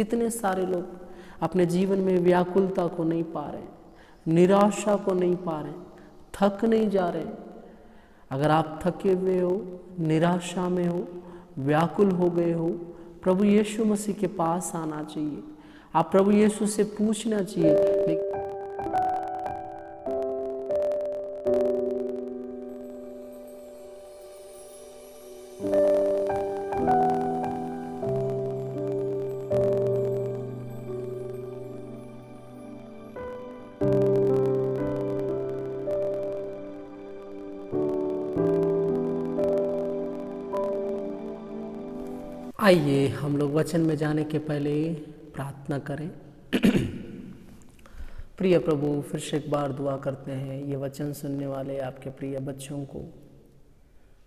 कितने सारे लोग अपने जीवन में व्याकुलता को नहीं पा रहे, निराशा को नहीं पा रहे, थक नहीं जा रहे। अगर आप थके हुए हो, निराशा में हो, व्याकुल हो गए हो, प्रभु यीशु मसीह के पास आना चाहिए। आप प्रभु यीशु से पूछना चाहिए। आइए हम लोग वचन में जाने के पहले प्रार्थना करें। प्रिय प्रभु, फिर से एक बार दुआ करते हैं, ये वचन सुनने वाले आपके प्रिय बच्चों को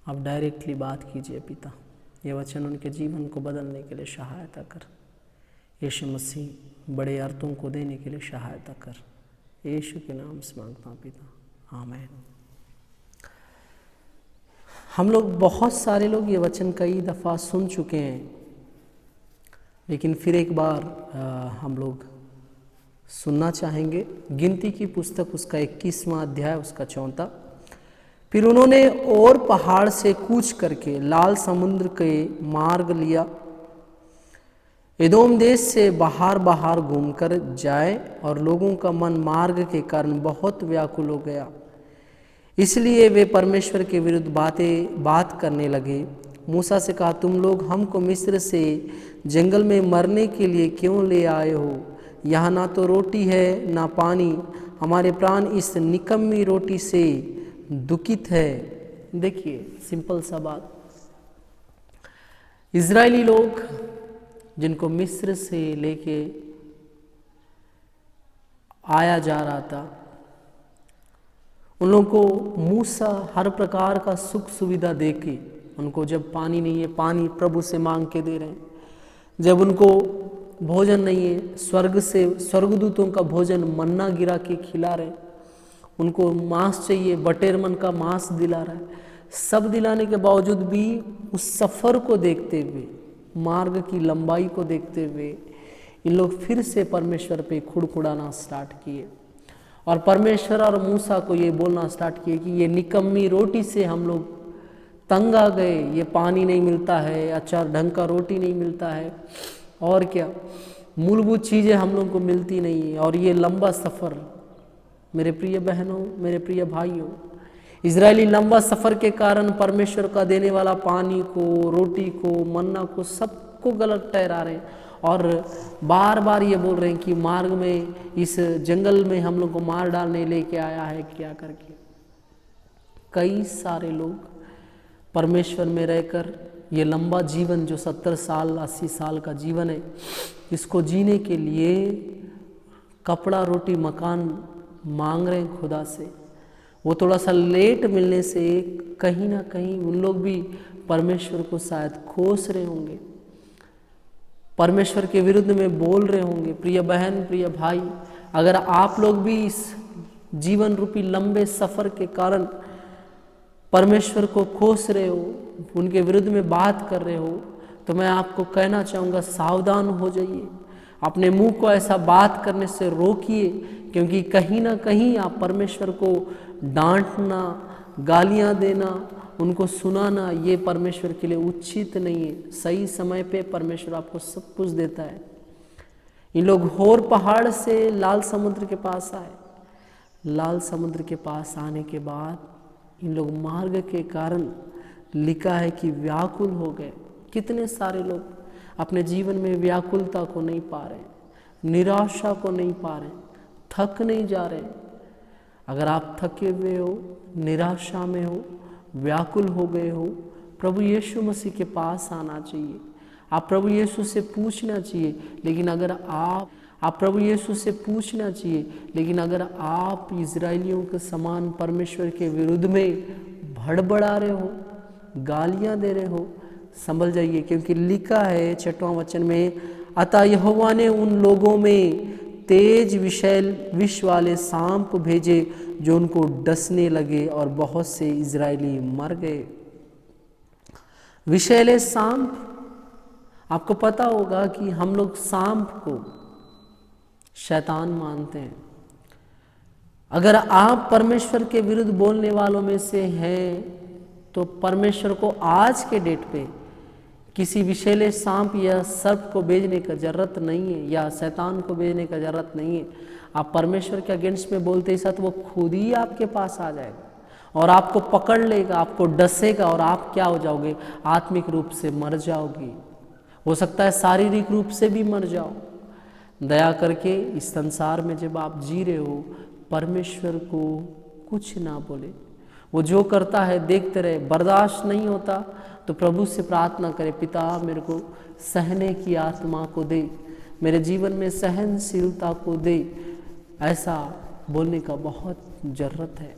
आप डायरेक्टली बात कीजिए पिता। ये वचन उनके जीवन को बदलने के लिए सहायता कर। यीशु मसीह बड़े अर्थों को देने के लिए सहायता कर। यीशु के नाम से मांगता हूँ पिता, आमीन। हम लोग बहुत सारे लोग ये वचन कई दफ़ा सुन चुके हैं, लेकिन फिर एक बार हम लोग सुनना चाहेंगे। गिनती की पुस्तक उसका 21वां अध्याय उसका 34। फिर उन्होंने और पहाड़ से कूच करके लाल समुद्र के मार्ग लिया, एदोम देश से बाहर बाहर घूमकर जाए, और लोगों का मन मार्ग के कारण बहुत व्याकुल हो गया, इसलिए वे परमेश्वर के विरुद्ध बात करने लगे। मूसा से कहा, तुम लोग हमको मिस्र से जंगल में मरने के लिए क्यों ले आए हो? यहाँ ना तो रोटी है ना पानी, हमारे प्राण इस निकम्मी रोटी से दुखित है। देखिए, सिंपल सा बात। इजरायली लोग जिनको मिस्र से लेके आया जा रहा था, उन लोगों को मूसा हर प्रकार का सुख सुविधा देके, उनको जब पानी नहीं है, पानी प्रभु से मांग के दे रहे हैं। जब उनको भोजन नहीं है, स्वर्ग से स्वर्गदूतों का भोजन मन्ना गिरा के खिला रहे हैं। उनको मांस चाहिए, बटेरमन का मांस दिला रहा है। सब दिलाने के बावजूद भी उस सफ़र को देखते हुए, मार्ग की लंबाई को देखते हुए, इन लोग फिर से परमेश्वर पे खुड़खुड़ाना स्टार्ट किए, और परमेश्वर और मूसा को ये बोलना स्टार्ट किए कि ये निकम्मी रोटी से हम लोग तंग आ गए। ये पानी नहीं मिलता है, अच्छा ढंग का रोटी नहीं मिलता है, और क्या मूलभूत चीज़ें हम लोग को मिलती नहीं है। और ये लंबा सफ़र, मेरे प्रिय बहनों, मेरे प्रिय भाइयों, इजरायली लंबा सफ़र के कारण परमेश्वर का देने वाला पानी को, रोटी को, मन्ना को, सबको गलत ठहरा रहे हैं, और बार बार ये बोल रहे हैं कि मार्ग में, इस जंगल में हम लोग को मार डालने लेके आया है क्या करके। कई सारे लोग परमेश्वर में रहकर ये लंबा जीवन जो 70 साल 80 साल का जीवन है, इसको जीने के लिए कपड़ा, रोटी, मकान मांग रहे हैं खुदा से। वो थोड़ा सा लेट मिलने से कहीं ना कहीं उन लोग भी परमेश्वर को शायद कोस रहे होंगे, परमेश्वर के विरुद्ध में बोल रहे होंगे। प्रिय बहन, प्रिय भाई, अगर आप लोग भी इस जीवन रूपी लंबे सफ़र के कारण परमेश्वर को कोस रहे हो, उनके विरुद्ध में बात कर रहे हो, तो मैं आपको कहना चाहूँगा, सावधान हो जाइए। अपने मुंह को ऐसा बात करने से रोकिए, क्योंकि कहीं ना कहीं आप परमेश्वर को डांटना, गालियाँ देना, उनको सुनाना, ये परमेश्वर के लिए उचित नहीं है। सही समय पे परमेश्वर आपको सब कुछ देता है। इन लोग होर पहाड़ से लाल समुद्र के पास आए। लाल समुद्र के पास आने के बाद इन लोग मार्ग के कारण, लिखा है कि व्याकुल हो गए। कितने सारे लोग अपने जीवन में व्याकुलता को नहीं पा रहे, निराशा को नहीं पा रहे, थक नहीं जा रहे। अगर आप थके हुए हो, निराशा में हो, व्याकुल हो गए हो, प्रभु यीशु मसीह के पास आना चाहिए। आप प्रभु यीशु से पूछना चाहिए। लेकिन अगर आप प्रभु यीशु से पूछना चाहिए, लेकिन अगर आप इजरायलियों के समान परमेश्वर के विरुद्ध में भड़बड़ा रहे हो, गालियां दे रहे हो, संभल जाइए, क्योंकि लिखा है 6वां वचन में, अतः यहोवा ने उन लोगों में तेज विष वाले सांप भेजे जो उनको डसने लगे, और बहुत से इजरायली मर गए। विषैले सांप, आपको पता होगा कि हम लोग सांप को शैतान मानते हैं। अगर आप परमेश्वर के विरुद्ध बोलने वालों में से हैं तो परमेश्वर को आज के डेट पे किसी विषैले सांप या सर्प को भेजने का जरूरत नहीं है, या शैतान को भेजने का जरूरत नहीं है। आप परमेश्वर के अगेंस्ट में बोलते ही साथ वो खुद ही आपके पास आ जाएगा और आपको पकड़ लेगा, आपको डसेगा और आप क्या हो जाओगे, आत्मिक रूप से मर जाओगे। हो सकता है शारीरिक रूप से भी मर जाओ। दया करके इस संसार में जब आप जी रहे हो, परमेश्वर को कुछ ना बोले। वो जो करता है देखते रहे। बर्दाश्त नहीं होता तो प्रभु से प्रार्थना करे, पिता मेरे को सहने की आत्मा को दे, मेरे जीवन में सहनशीलता को दे। ऐसा बोलने का बहुत ज़रूरत है।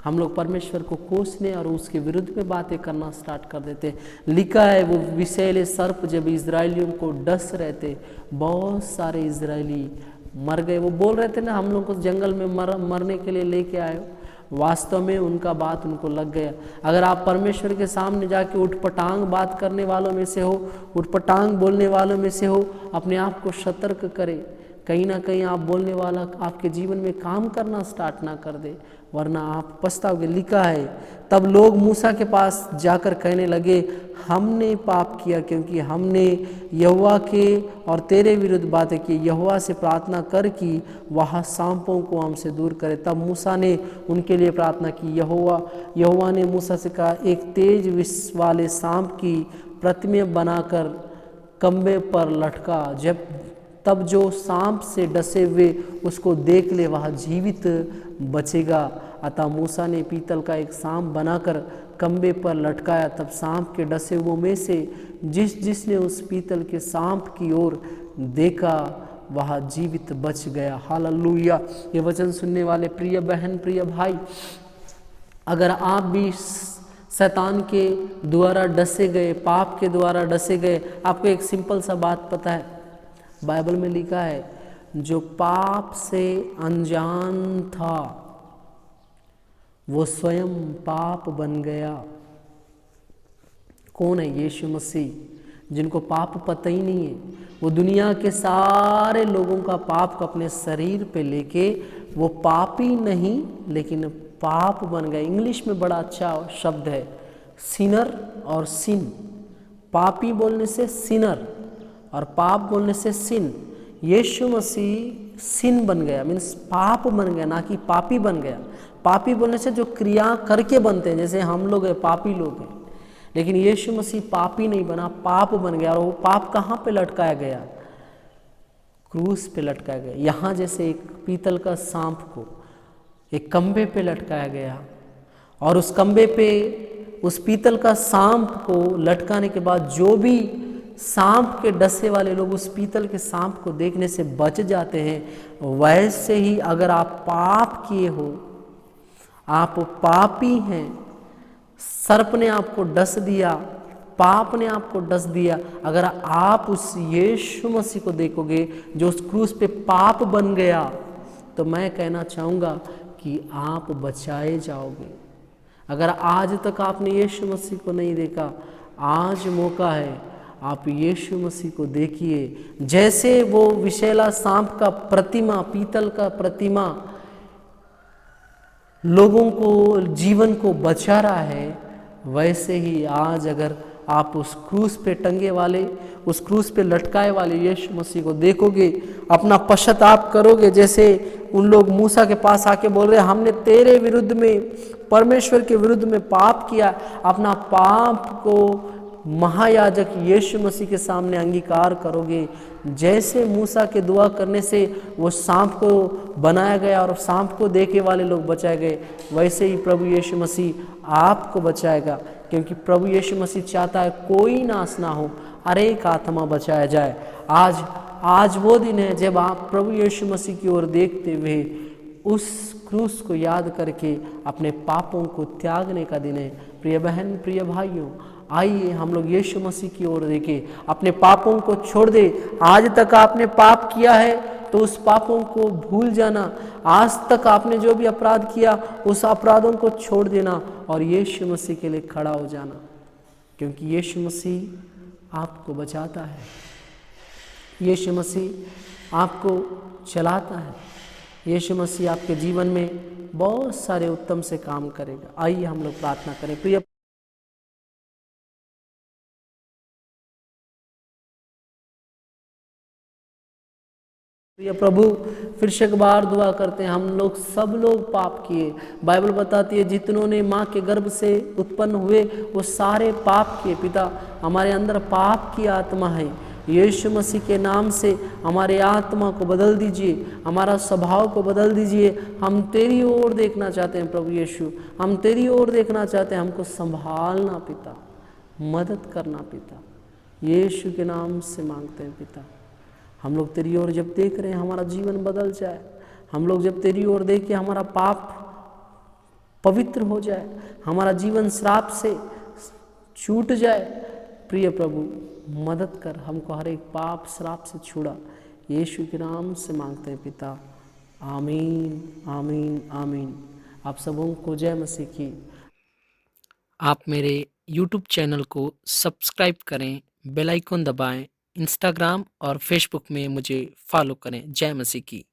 हम लोग परमेश्वर को कोसने और उसके विरुद्ध में बातें करना स्टार्ट कर देते हैं। लिखा है वो विषैले सर्प जब इजरायलियों को डस रहे थे, बहुत सारे इजरायली मर गए। वो बोल रहे थे ना, हम लोग को जंगल में मरने के लिए लेके आए हो। वास्तव में उनका बात उनको लग गया। अगर आप परमेश्वर के सामने जाके उठपटांग बात करने वालों में से हो, उठपटांग बोलने वालों में से हो, अपने आप को सतर्क करें। कहीं ना कहीं आप बोलने वाला आपके जीवन में काम करना स्टार्ट ना कर दे, वरना आप पछताओगे। लिखा है तब लोग मूसा के पास जाकर कहने लगे, हमने पाप किया क्योंकि हमने यहोवा के और तेरे विरुद्ध बातें की। यहोवा से प्रार्थना कर कि वह सांपों को हमसे दूर करे। तब मूसा ने उनके लिए प्रार्थना की। यहोवा ने मूसा से कहा, एक तेज विष वाले सांप की प्रतिमा बनाकर खंभे पर लटका। तब जो सांप से डसे हुए उसको देख ले वह जीवित बचेगा। अतः मूसा ने पीतल का एक सांप बनाकर खंभे पर लटकाया। तब सांप के डसे हुओं में से जिसने उस पीतल के सांप की ओर देखा वह जीवित बच गया। हालेलुया। ये वचन सुनने वाले प्रिय बहन, प्रिय भाई, अगर आप भी शैतान के द्वारा डसे गए, पाप के द्वारा डसे गए, आपको एक सिंपल सा बात पता है, बाइबल में लिखा है जो पाप से अनजान था वो स्वयं पाप बन गया। कौन है? यीशु मसीह, जिनको पाप पता ही नहीं है। वो दुनिया के सारे लोगों का पाप को अपने शरीर पे लेके वो पापी नहीं लेकिन पाप बन गए। इंग्लिश में बड़ा अच्छा शब्द है सिनर और सिन। पापी बोलने से सिनर और पाप बोलने से सिन। यीशु मसीह सिन बन गया, मीन्स पाप बन गया, ना कि पापी बन गया। पापी बोलने से जो क्रिया करके बनते हैं, जैसे हम लोग हैं, पापी लोग हैं। लेकिन यीशु मसीह पापी नहीं बना, पाप बन गया। और वो पाप कहाँ पे लटकाया गया? क्रूस पे लटकाया गया। यहाँ जैसे एक पीतल का सांप को एक खंभे पे लटकाया गया और उस खंभे पे उस पीतल का सांप को लटकाने के बाद जो भी सांप के डसे वाले लोग उस पीतल के सांप को देखने से बच जाते हैं, वैसे ही अगर आप पाप किए हो, आप पापी हैं, सर्प ने आपको डस दिया, पाप ने आपको डस दिया, अगर आप उस यीशु मसीह को देखोगे जो उस क्रूस पे पाप बन गया, तो मैं कहना चाहूँगा कि आप बचाए जाओगे। अगर आज तक आपने यीशु मसीह को नहीं देखा, आज मौका है, आप यीशु मसीह को देखिए। जैसे वो विषैला सांप का प्रतिमा, पीतल का प्रतिमा लोगों को, जीवन को बचा रहा है, वैसे ही आज अगर आप उस क्रूस पे टंगे वाले, उस क्रूस पे लटकाए वाले यीशु मसीह को देखोगे, अपना पश्चाताप करोगे, जैसे उन लोग मूसा के पास आके बोल रहे हमने तेरे विरुद्ध में, परमेश्वर के विरुद्ध में पाप किया, अपना पाप को महायाजक यीशु मसीह के सामने अंगीकार करोगे। जैसे मूसा के दुआ करने से वो सांप को बनाया गया और सांप को देखे वाले लोग बचाए गए, वैसे ही प्रभु यीशु मसीह आपको बचाएगा, क्योंकि प्रभु यीशु मसीह चाहता है कोई नाश ना हो, हर एक आत्मा बचाया जाए। आज वो दिन है जब आप प्रभु यीशु मसीह की ओर देखते हुए उस क्रूस को याद करके अपने पापों को त्यागने का दिन है। प्रिय बहन, प्रिय भाइयों, आइए हम लोग यीशु मसीह की ओर देखें, अपने पापों को छोड़ दे। आज तक आपने पाप किया है तो उस पापों को भूल जाना। आज तक आपने जो भी अपराध किया उस अपराधों को छोड़ देना और यीशु मसीह के लिए खड़ा हो जाना, क्योंकि यीशु मसीह आपको बचाता है, यीशु मसीह आपको चलाता है, यीशु मसीह आपके जीवन में बहुत सारे उत्तम से काम करेगा। आइए हम लोग प्रार्थना करें। प्रिय प्रभु, फिर से एक बार दुआ करते हैं। हम लोग सब लोग पाप किए, बाइबल बताती है जितनों ने माँ के गर्भ से उत्पन्न हुए वो सारे पाप किए। पिता, हमारे अंदर पाप की आत्मा है, यीशु मसीह के नाम से हमारे आत्मा को बदल दीजिए, हमारा स्वभाव को बदल दीजिए। हम तेरी ओर देखना चाहते हैं प्रभु यीशु, हम तेरी ओर देखना चाहते हैं। हमको संभालना पिता, मदद करना पिता, यीशु के नाम से मांगते हैं पिता। हम लोग तेरी ओर जब देख रहे हैं हमारा जीवन बदल जाए, हम लोग जब तेरी ओर देख के हमारा पाप पवित्र हो जाए, हमारा जीवन श्राप से छूट जाए। प्रिय प्रभु मदद कर, हमको हर एक पाप श्राप से छुड़ा, यीशु के नाम से मांगते हैं पिता। आमीन आमीन आमीन। आप सबों को जय मसीह की। आप मेरे YouTube चैनल को सब्सक्राइब करें, बेल आइकन दबाएं, इंस्टाग्राम और फेसबुक में मुझे फॉलो करें। जय मसीह की।